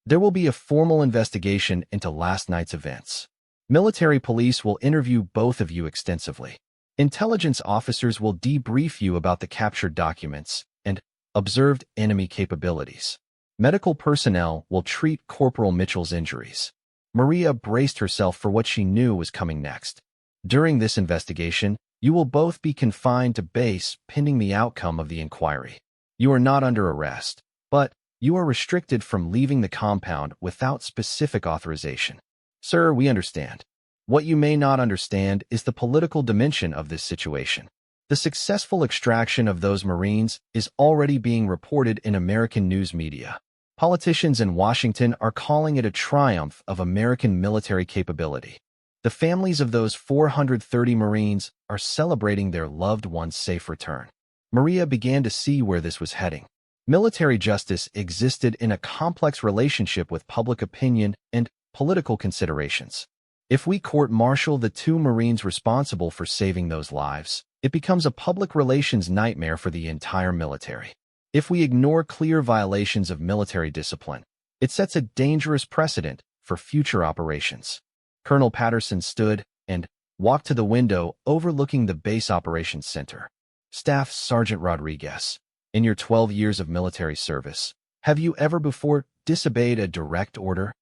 "There will be a formal investigation into last night's events. Military police will interview both of you extensively. Intelligence officers will debrief you about the captured documents and observed enemy capabilities. Medical personnel will treat Corporal Mitchell's injuries." Maria braced herself for what she knew was coming next. "During this investigation, you will both be confined to base pending the outcome of the inquiry. You are not under arrest, but you are restricted from leaving the compound without specific authorization." "Sir, we understand. What you may not understand is the political dimension of this situation. The successful extraction of those Marines is already being reported in American news media. Politicians in Washington are calling it a triumph of American military capability. The families of those 430 Marines are celebrating their loved one's safe return." Maria began to see where this was heading. Military justice existed in a complex relationship with public opinion and political considerations. If we court-martial the 2 Marines responsible for saving those lives, it becomes a public relations nightmare for the entire military. If we ignore clear violations of military discipline, it sets a dangerous precedent for future operations. Colonel Patterson stood and walked to the window overlooking the base operations center. "Staff Sergeant Rodriguez, in your 12 years of military service, have you ever before disobeyed a direct order?"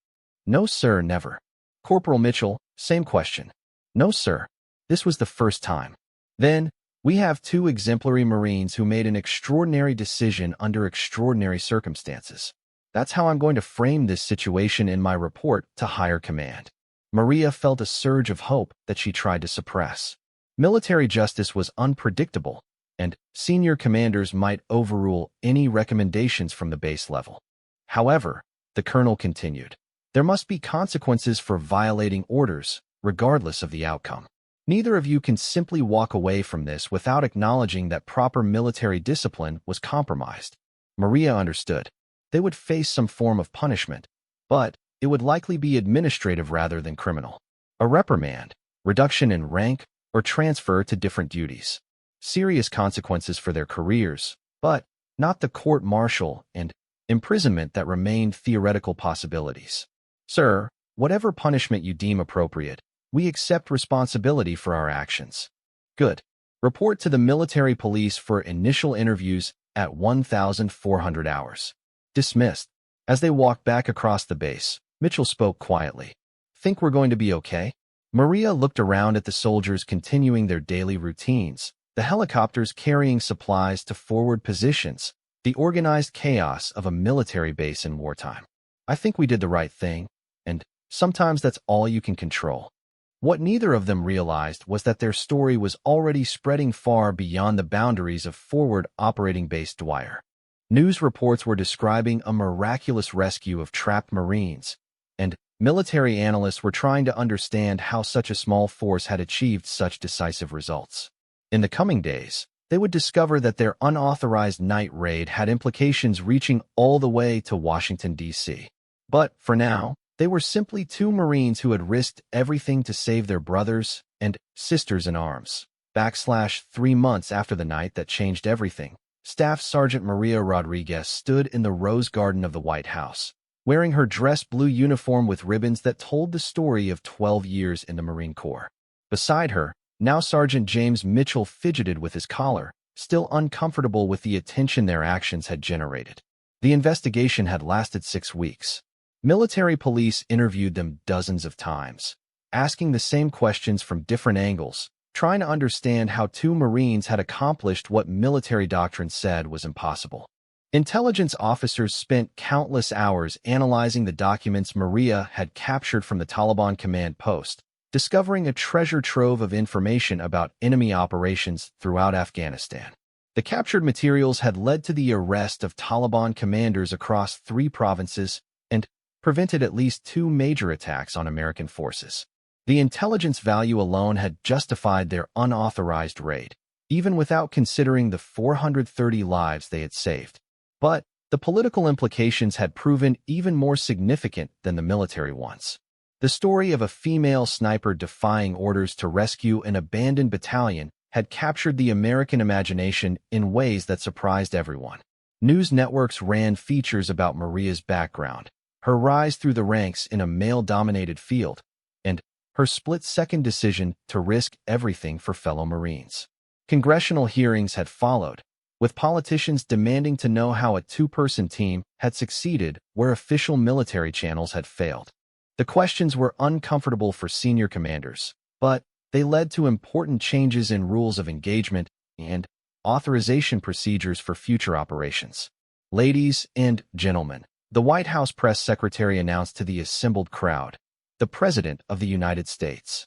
"No, sir, never." "Corporal Mitchell, same question." "No, sir. This was the first time." "Then, we have 2 exemplary Marines who made an extraordinary decision under extraordinary circumstances. That's how I'm going to frame this situation in my report to higher command." Maria felt a surge of hope that she tried to suppress. Military justice was unpredictable, and senior commanders might overrule any recommendations from the base level. However, the colonel continued, "There must be consequences for violating orders, regardless of the outcome. Neither of you can simply walk away from this without acknowledging that proper military discipline was compromised." Maria understood. They would face some form of punishment, but it would likely be administrative rather than criminal. A reprimand, reduction in rank, or transfer to different duties. Serious consequences for their careers, but not the court-martial and imprisonment that remained theoretical possibilities. "Sir, whatever punishment you deem appropriate, we accept responsibility for our actions." "Good. Report to the military police for initial interviews at 1,400 hours." "Dismissed." As they walked back across the base, Mitchell spoke quietly. "Think we're going to be okay?" Maria looked around at the soldiers continuing their daily routines, the helicopters carrying supplies to forward positions, the organized chaos of a military base in wartime. "I think we did the right thing, and sometimes that's all you can control." What neither of them realized was that their story was already spreading far beyond the boundaries of forward operating base Dwyer. News reports were describing a miraculous rescue of trapped Marines, and military analysts were trying to understand how such a small force had achieved such decisive results. In the coming days, they would discover that their unauthorized night raid had implications reaching all the way to Washington, D.C. But, for now, they were simply 2 Marines who had risked everything to save their brothers and sisters in arms. 3 months after the night that changed everything, Staff Sergeant Maria Rodriguez stood in the Rose Garden of the White House, wearing her dress blue uniform with ribbons that told the story of 12 years in the Marine Corps. Beside her, now Sergeant James Mitchell fidgeted with his collar, still uncomfortable with the attention their actions had generated. The investigation had lasted 6 weeks. Military police interviewed them dozens of times, asking the same questions from different angles, trying to understand how 2 Marines had accomplished what military doctrine said was impossible. Intelligence officers spent countless hours analyzing the documents Maria had captured from the Taliban command post, discovering a treasure trove of information about enemy operations throughout Afghanistan. The captured materials had led to the arrest of Taliban commanders across 3 provinces and prevented at least 2 major attacks on American forces. The intelligence value alone had justified their unauthorized raid, even without considering the 430 lives they had saved. But the political implications had proven even more significant than the military ones. The story of a female sniper defying orders to rescue an abandoned battalion had captured the American imagination in ways that surprised everyone. News networks ran features about Maria's background, her rise through the ranks in a male-dominated field, and her split-second decision to risk everything for fellow Marines. Congressional hearings had followed, with politicians demanding to know how a two-person team had succeeded where official military channels had failed. The questions were uncomfortable for senior commanders, but they led to important changes in rules of engagement and authorization procedures for future operations. Ladies and gentlemen, the White House press secretary announced to the assembled crowd, the President of the United States.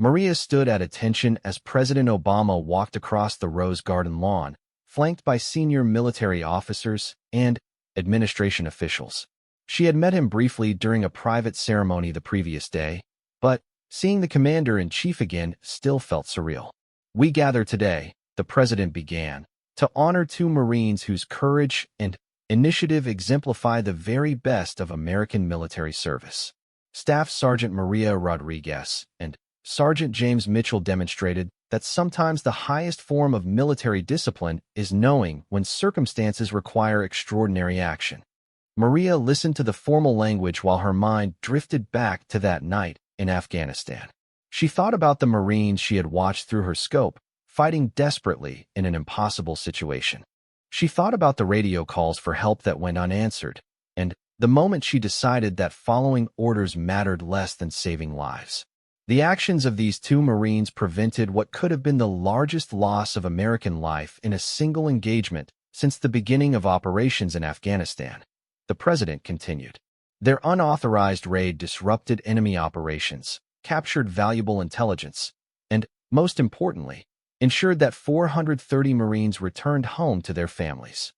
Maria stood at attention as President Obama walked across the Rose Garden lawn, flanked by senior military officers and administration officials. She had met him briefly during a private ceremony the previous day, but seeing the commander-in-chief again still felt surreal. "We gather today," the president began, "to honor two Marines whose courage and initiative exemplify the very best of American military service." Staff Sergeant Maria Rodriguez and Sergeant James Mitchell demonstrated that sometimes the highest form of military discipline is knowing when circumstances require extraordinary action. Maria listened to the formal language while her mind drifted back to that night in Afghanistan. She thought about the Marines she had watched through her scope, fighting desperately in an impossible situation. She thought about the radio calls for help that went unanswered, and the moment she decided that following orders mattered less than saving lives. The actions of these two Marines prevented what could have been the largest loss of American life in a single engagement since the beginning of operations in Afghanistan. The president continued. Their unauthorized raid disrupted enemy operations, captured valuable intelligence, and, most importantly, ensured that 430 Marines returned home to their families.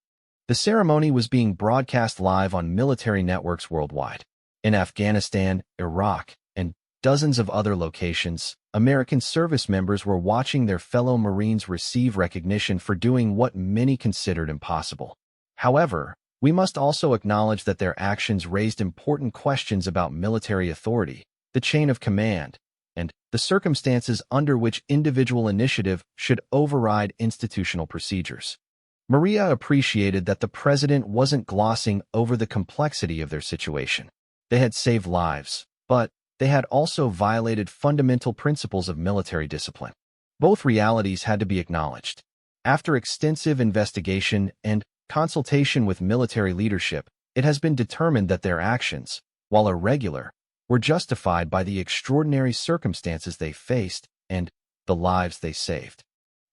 The ceremony was being broadcast live on military networks worldwide. In Afghanistan, Iraq, and dozens of other locations, American service members were watching their fellow Marines receive recognition for doing what many considered impossible. However, we must also acknowledge that their actions raised important questions about military authority, the chain of command, and the circumstances under which individual initiative should override institutional procedures. Maria appreciated that the president wasn't glossing over the complexity of their situation. They had saved lives, but they had also violated fundamental principles of military discipline. Both realities had to be acknowledged. After extensive investigation and consultation with military leadership, it has been determined that their actions, while irregular, were justified by the extraordinary circumstances they faced and the lives they saved.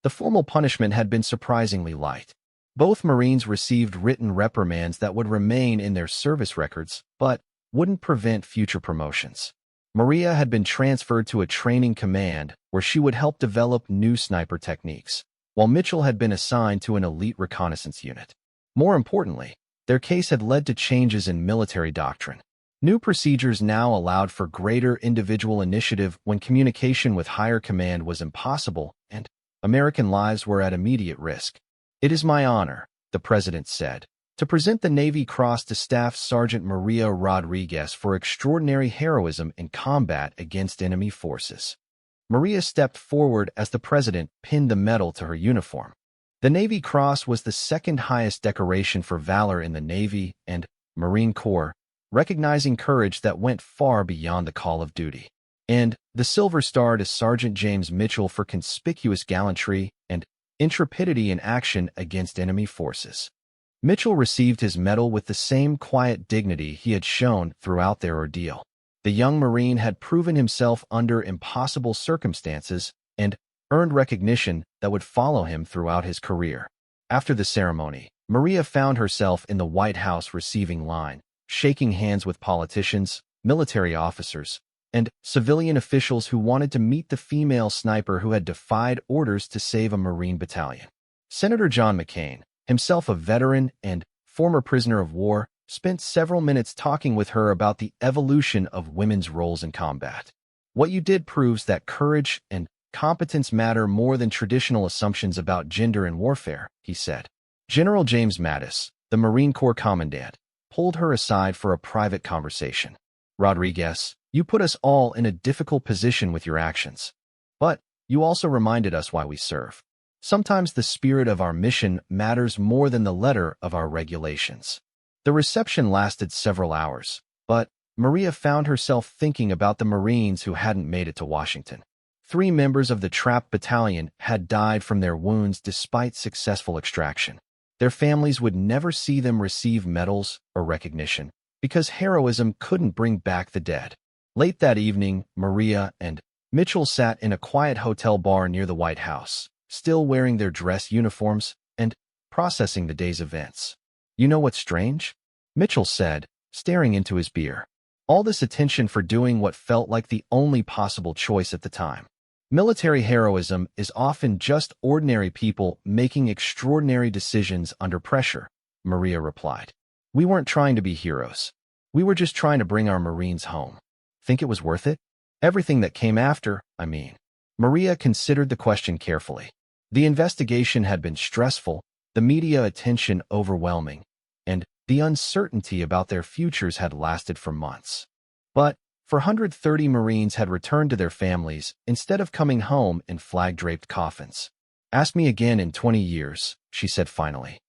The formal punishment had been surprisingly light. Both Marines received written reprimands that would remain in their service records, but wouldn't prevent future promotions. Maria had been transferred to a training command where she would help develop new sniper techniques, while Mitchell had been assigned to an elite reconnaissance unit. More importantly, their case had led to changes in military doctrine. New procedures now allowed for greater individual initiative when communication with higher command was impossible and American lives were at immediate risk. "It is my honor," the president said, "to present the Navy Cross to Staff Sergeant Maria Rodriguez for extraordinary heroism in combat against enemy forces." Maria stepped forward as the president pinned the medal to her uniform. The Navy Cross was the second highest decoration for valor in the Navy and Marine Corps, recognizing courage that went far beyond the call of duty. And the Silver Star to Sergeant James Mitchell for conspicuous gallantry and intrepidity in action against enemy forces. Mitchell received his medal with the same quiet dignity he had shown throughout their ordeal. The young Marine had proven himself under impossible circumstances and earned recognition that would follow him throughout his career. After the ceremony, Maria found herself in the White House receiving line, shaking hands with politicians, military officers, and civilian officials who wanted to meet the female sniper who had defied orders to save a Marine battalion. Senator John McCain, himself a veteran and former prisoner of war, spent several minutes talking with her about the evolution of women's roles in combat. "What you did proves that courage and competence matter more than traditional assumptions about gender in warfare," he said. General James Mattis, the Marine Corps commandant, pulled her aside for a private conversation. "Rodriguez, you put us all in a difficult position with your actions. But you also reminded us why we serve. Sometimes the spirit of our mission matters more than the letter of our regulations." The reception lasted several hours, but Maria found herself thinking about the Marines who hadn't made it to Washington. 3 members of the trapped battalion had died from their wounds despite successful extraction. Their families would never see them receive medals or recognition because heroism couldn't bring back the dead. Late that evening, Maria and Mitchell sat in a quiet hotel bar near the White House, still wearing their dress uniforms and processing the day's events. "You know what's strange?" Mitchell said, staring into his beer. "All this attention for doing what felt like the only possible choice at the time. Military heroism is often just ordinary people making extraordinary decisions under pressure," Maria replied. "We weren't trying to be heroes. We were just trying to bring our Marines home. Think it was worth it? Everything that came after, I mean." Maria considered the question carefully. The investigation had been stressful, the media attention overwhelming, and the uncertainty about their futures had lasted for months. But 430 Marines had returned to their families instead of coming home in flag-draped coffins. "Ask me again in 20 years, she said finally.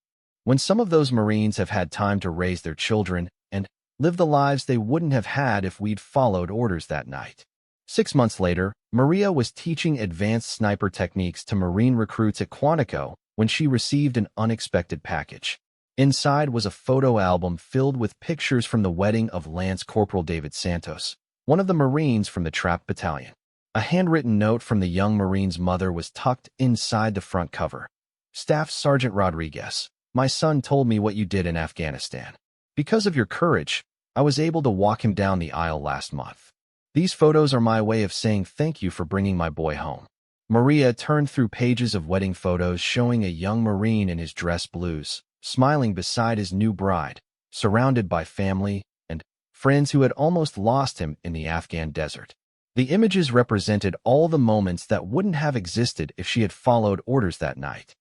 "When some of those Marines have had time to raise their children and live the lives they wouldn't have had if we'd followed orders that night." 6 months later, Maria was teaching advanced sniper techniques to Marine recruits at Quantico when she received an unexpected package. Inside was a photo album filled with pictures from the wedding of Lance Corporal David Santos, one of the Marines from the trapped battalion. A handwritten note from the young Marine's mother was tucked inside the front cover. "Staff Sergeant Rodriguez, my son told me what you did in Afghanistan. Because of your courage, I was able to walk him down the aisle last month. These photos are my way of saying thank you for bringing my boy home." Maria turned through pages of wedding photos showing a young Marine in his dress blues, smiling beside his new bride, surrounded by family and friends who had almost lost him in the Afghan desert. The images represented all the moments that wouldn't have existed if she had followed orders that night.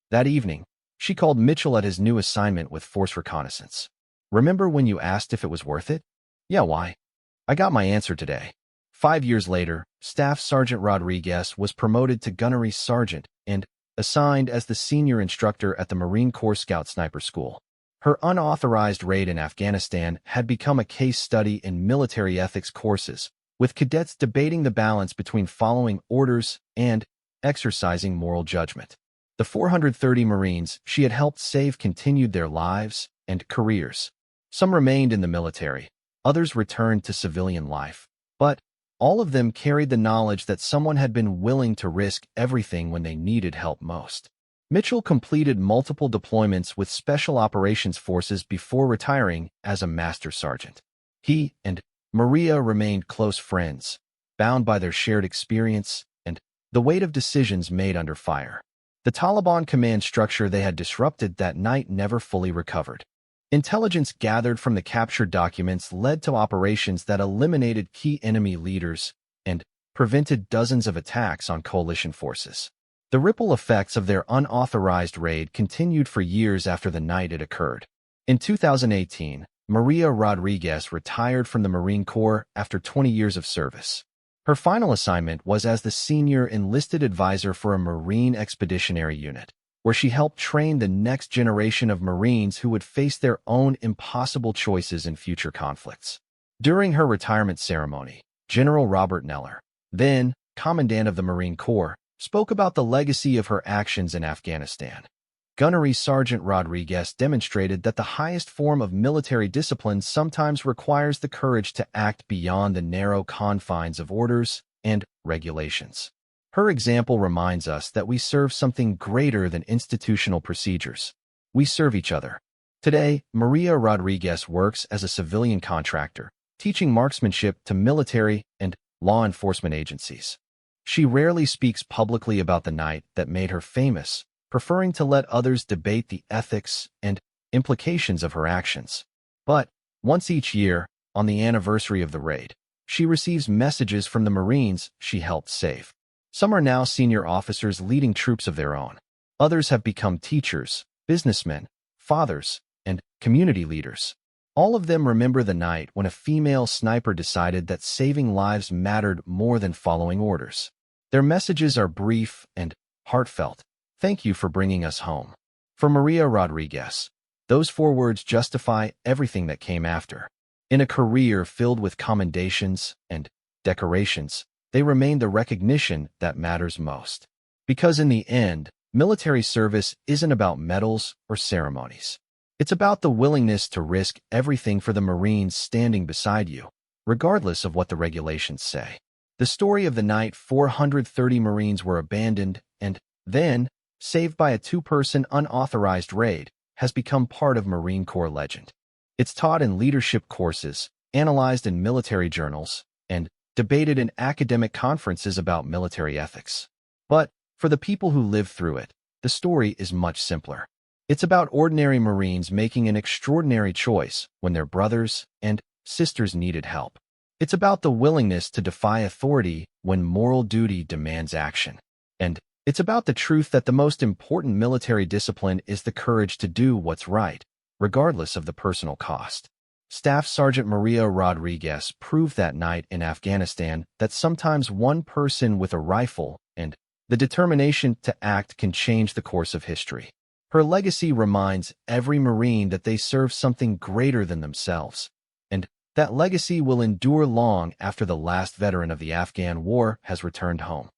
That evening, she called Mitchell at his new assignment with Force Reconnaissance. "Remember when you asked if it was worth it?" "Yeah, why?" "I got my answer today." 5 years later, Staff Sergeant Rodriguez was promoted to Gunnery Sergeant and assigned as the senior instructor at the Marine Corps Scout Sniper School. Her unauthorized raid in Afghanistan had become a case study in military ethics courses, with cadets debating the balance between following orders and exercising moral judgment. The 430 Marines she had helped save continued their lives and careers. Some remained in the military, others returned to civilian life, but all of them carried the knowledge that someone had been willing to risk everything when they needed help most. Mitchell completed multiple deployments with Special Operations Forces before retiring as a Master Sergeant. He and Maria remained close friends, bound by their shared experience and the weight of decisions made under fire. The Taliban command structure they had disrupted that night never fully recovered. Intelligence gathered from the captured documents led to operations that eliminated key enemy leaders and prevented dozens of attacks on coalition forces. The ripple effects of their unauthorized raid continued for years after the night it occurred. In 2018, Maria Rodriguez retired from the Marine Corps after 20 years of service. Her final assignment was as the senior enlisted advisor for a Marine Expeditionary Unit, where she helped train the next generation of Marines who would face their own impossible choices in future conflicts. During her retirement ceremony, General Robert Neller, then Commandant of the Marine Corps, spoke about the legacy of her actions in Afghanistan. Gunnery Sergeant Rodriguez demonstrated that the highest form of military discipline sometimes requires the courage to act beyond the narrow confines of orders and regulations. Her example reminds us that we serve something greater than institutional procedures. We serve each other. Today, Maria Rodriguez works as a civilian contractor, teaching marksmanship to military and law enforcement agencies. She rarely speaks publicly about the night that made her famous, preferring to let others debate the ethics and implications of her actions. But once each year, on the anniversary of the raid, she receives messages from the Marines she helped save. Some are now senior officers leading troops of their own. Others have become teachers, businessmen, fathers, and community leaders. All of them remember the night when a female sniper decided that saving lives mattered more than following orders. Their messages are brief and heartfelt. Thank you for bringing us home. For Maria Rodriguez, those 4 words justify everything that came after. In a career filled with commendations and decorations, they remain the recognition that matters most. Because in the end, military service isn't about medals or ceremonies. It's about the willingness to risk everything for the Marines standing beside you, regardless of what the regulations say. The story of the night 430 Marines were abandoned and then saved by a 2-person unauthorized raid has become part of Marine Corps legend. It's taught in leadership courses, analyzed in military journals, and debated in academic conferences about military ethics. But for the people who lived through it, the story is much simpler. It's about ordinary Marines making an extraordinary choice when their brothers and sisters needed help. It's about the willingness to defy authority when moral duty demands action. And it's about the truth that the most important military discipline is the courage to do what's right, regardless of the personal cost. Staff Sergeant Maria Rodriguez proved that night in Afghanistan that sometimes one person with a rifle and the determination to act can change the course of history. Her legacy reminds every Marine that they serve something greater than themselves, and that legacy will endure long after the last veteran of the Afghan war has returned home.